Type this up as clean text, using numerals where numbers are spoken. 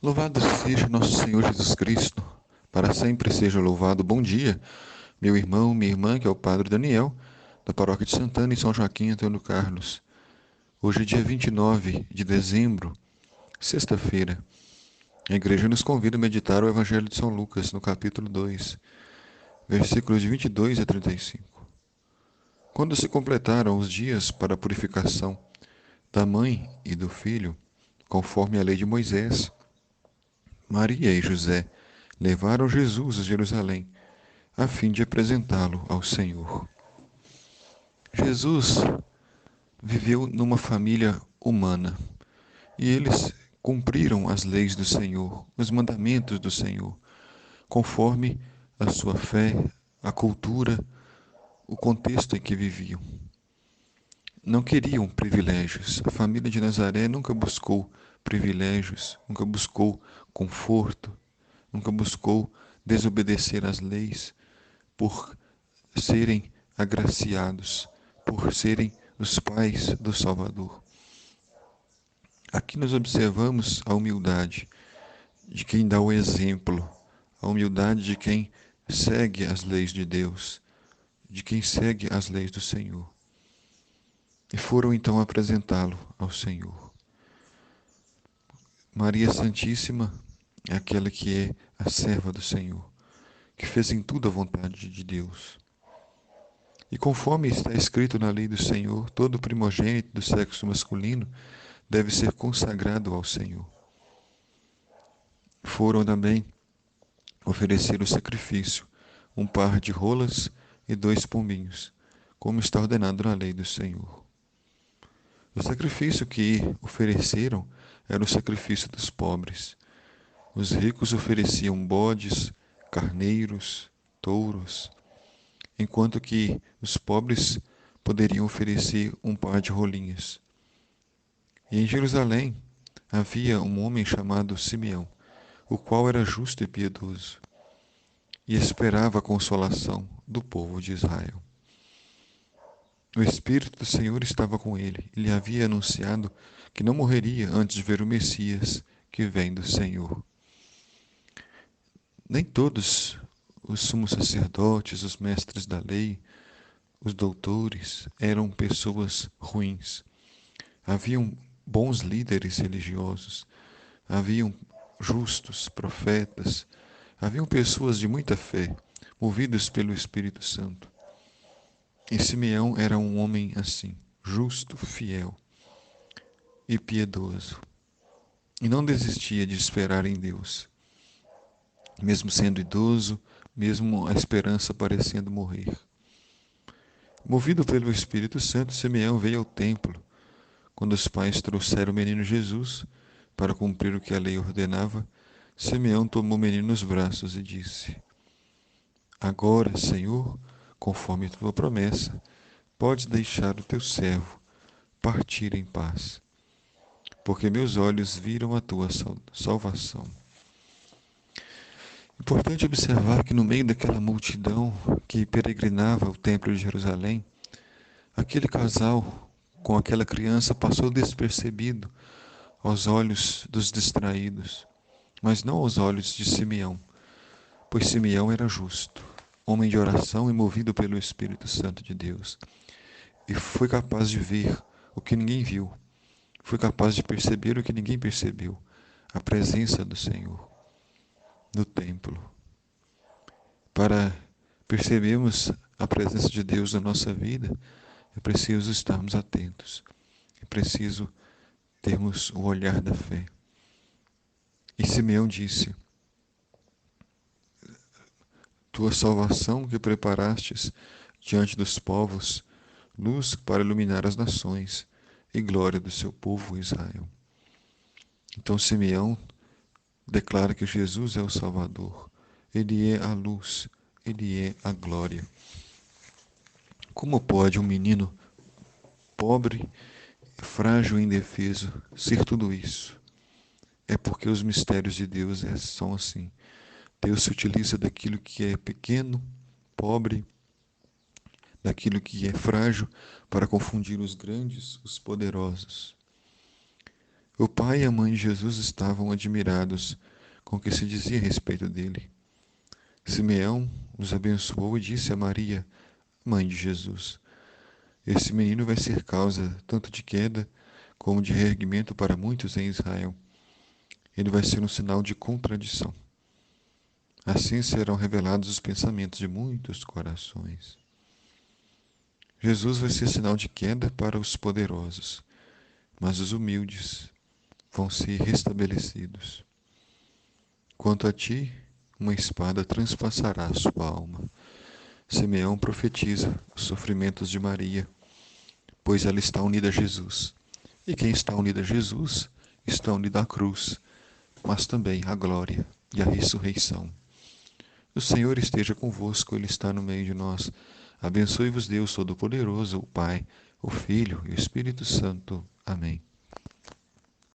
Louvado seja nosso Senhor Jesus Cristo, para sempre seja louvado. Bom dia, meu irmão, minha irmã, que é o Padre Daniel, da Paróquia de Santana, em São Joaquim, Antônio Carlos. Hoje é dia 29 de dezembro, sexta-feira. A igreja nos convida a meditar o Evangelho de São Lucas, no capítulo 2, versículos de 22 a 35. Quando se completaram os dias para a purificação da mãe e do filho, conforme a lei de Moisés, Maria e José levaram Jesus a Jerusalém, a fim de apresentá-lo ao Senhor. Jesus viveu numa família humana e eles cumpriram as leis do Senhor, os mandamentos do Senhor, conforme a sua fé, a cultura, o contexto em que viviam. Não queriam privilégios. A família de Nazaré nunca buscou privilégios, nunca buscou conforto, nunca buscou desobedecer às leis por serem agraciados, por serem os pais do Salvador. Aqui nós observamos a humildade de quem dá o exemplo, a humildade de quem segue as leis de Deus, de quem segue as leis do Senhor. E foram então apresentá-lo ao Senhor. Maria Santíssima é aquela que é a serva do Senhor, que fez em tudo a vontade de Deus. E conforme está escrito na lei do Senhor, todo primogênito do sexo masculino deve ser consagrado ao Senhor. Foram também oferecer o sacrifício, um par de rolas e 2 pombinhos, como está ordenado na lei do Senhor. O sacrifício que ofereceram era o sacrifício dos pobres. Os ricos ofereciam bodes, carneiros, touros, enquanto que os pobres poderiam oferecer um par de rolinhas. E em Jerusalém havia um homem chamado Simeão, o qual era justo e piedoso, e esperava a consolação do povo de Israel. O Espírito do Senhor estava com ele, e lhe havia anunciado que não morreria antes de ver o Messias que vem do Senhor. Nem todos os sumos sacerdotes, os mestres da lei, os doutores eram pessoas ruins. Haviam bons líderes religiosos, haviam justos profetas, haviam pessoas de muita fé, movidos pelo Espírito Santo. E Simeão era um homem assim, justo, fiel e piedoso. E não desistia de esperar em Deus, mesmo sendo idoso, mesmo a esperança parecendo morrer. Movido pelo Espírito Santo, Simeão veio ao templo, quando os pais trouxeram o menino Jesus para cumprir o que a lei ordenava. Simeão tomou o menino nos braços e disse: Agora, Senhor, conforme a tua promessa, podes deixar o teu servo partir em paz, porque meus olhos viram a tua salvação. Importante observar que no meio daquela multidão que peregrinava ao templo de Jerusalém, aquele casal com aquela criança passou despercebido aos olhos dos distraídos, mas não aos olhos de Simeão, pois Simeão era justo, homem de oração e movido pelo Espírito Santo de Deus, e foi capaz de ver o que ninguém viu, foi capaz de perceber o que ninguém percebeu, a presença do Senhor no templo. Para percebermos a presença de Deus na nossa vida, é preciso estarmos atentos, é preciso termos o olhar da fé. E Simeão disse: Tua salvação que preparastes diante dos povos, luz para iluminar as nações e glória do seu povo Israel. Então Simeão declara que Jesus é o Salvador, ele é a luz, ele é a glória. Como pode um menino pobre, frágil e indefeso ser tudo isso? É porque os mistérios de Deus são assim. Deus se utiliza daquilo que é pequeno, pobre, daquilo que é frágil, para confundir os grandes, os poderosos. O pai e a mãe de Jesus estavam admirados com o que se dizia a respeito dele. Simeão os abençoou e disse a Maria, mãe de Jesus: esse menino vai ser causa tanto de queda como de reerguimento para muitos em Israel. Ele vai ser um sinal de contradição. Assim serão revelados os pensamentos de muitos corações. Jesus vai ser sinal de queda para os poderosos, mas os humildes vão ser restabelecidos. Quanto a ti, uma espada transpassará a sua alma. Simeão profetiza os sofrimentos de Maria, pois ela está unida a Jesus. E quem está unido a Jesus está unido à cruz, mas também à glória e à ressurreição. O Senhor esteja convosco, Ele está no meio de nós. Abençoe-vos Deus Todo-Poderoso, o Pai, o Filho e o Espírito Santo. Amém.